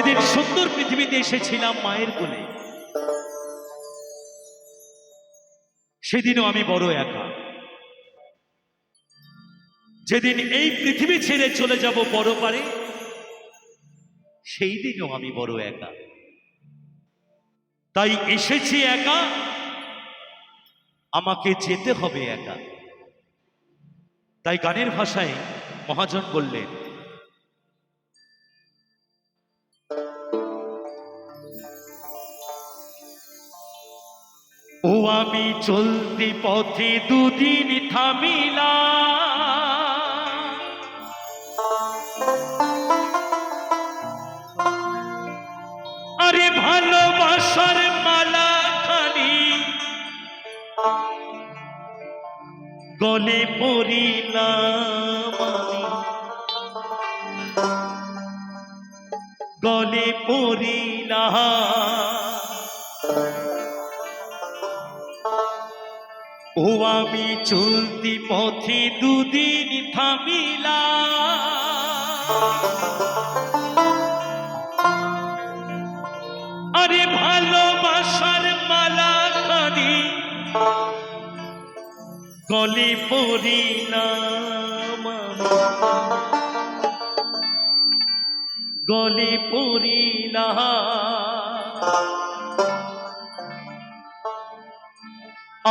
যেদিন সুন্দর পৃথিবীতে এসেছিলাম মায়ের কোলে, সেদিনও আমি বড় একা। যেদিন এই পৃথিবী ছেড়ে চলে যাব বড় পারে, সেই দিনও আমি বড় একা। তাই এসেছি একা, আমাকে যেতে হবে একা। তাই গানের ভাষায় মহাজন বললেন, ও আমি চলতি পথে দুদিন থামিলা, আরে ভালোবাসার মালা খানি গলে পড়িলাম আমি, গলে পড়িলাম। ও আমি চলতি পথে দুদিন থামিলা, আরে ভালোবাসার মালা খানি গলে পড়িলাম, গলে পড়িলাম।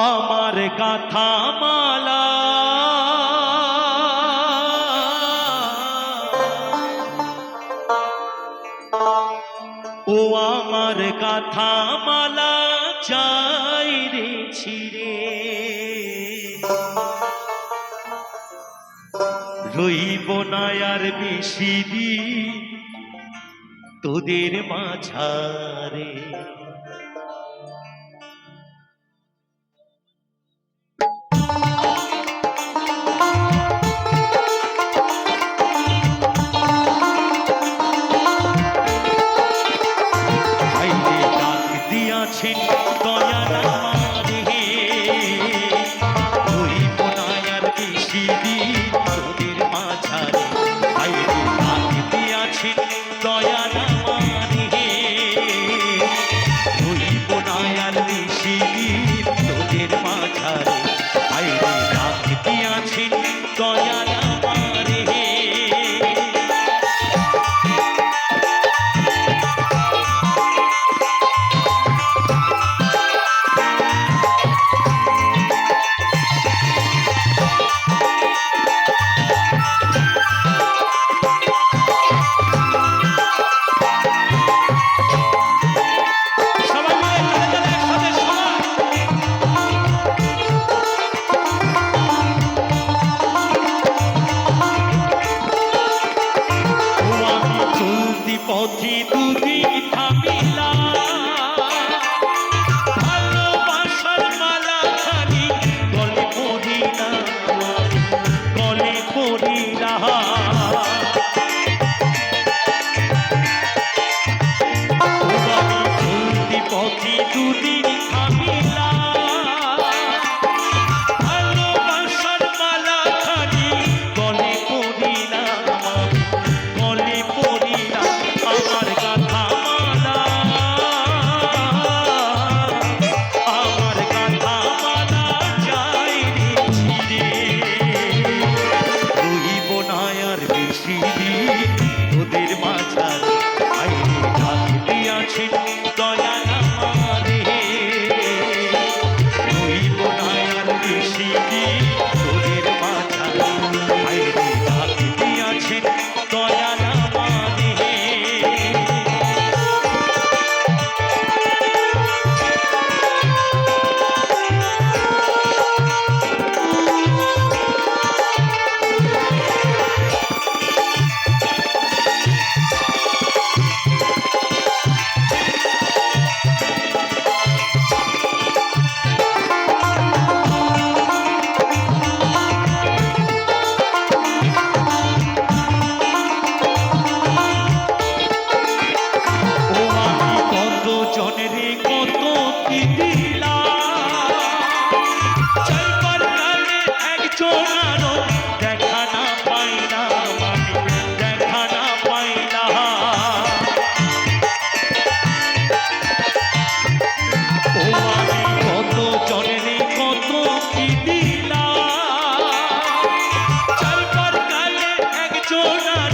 আমার গাথা মালা ও আমার গাথা মালা যাই রে ছিড়ে, রইব না আর বেশি দিন তোদের মাঝারে। দয়াল আমারে রইব না আর বেশি দিন তোদের মাঝারে, আইরে ডাক দিয়াছেন দয়াল আমারে রইব না আর বেশি দিন তোদের মাঝারে, আইরে ডাক দিয়াছেন দয়াল আমারে। পথে দুদিন থামিলা, ভালোবাসার মালা খানি গলে পড়িলা, গলে পড়িলা। চলতি পথে দুদিন থামিলা, ভালোবাসার মালা খানি গলে পড়িলা, গলে পড়িলা। আমার গাথা মালা, আমার গাথা মালা যাই রে ছিড়ে, রইব না আর বেশি দিন তোদের মাঝারে, আইরে ডাক দিয়াছেন দয়াল আমারে রইব না আর বেশি দিন তোদের মাঝারে, আইরে ডাক দিয়াছেন দয়াল আমারে। লাঞ্ছনা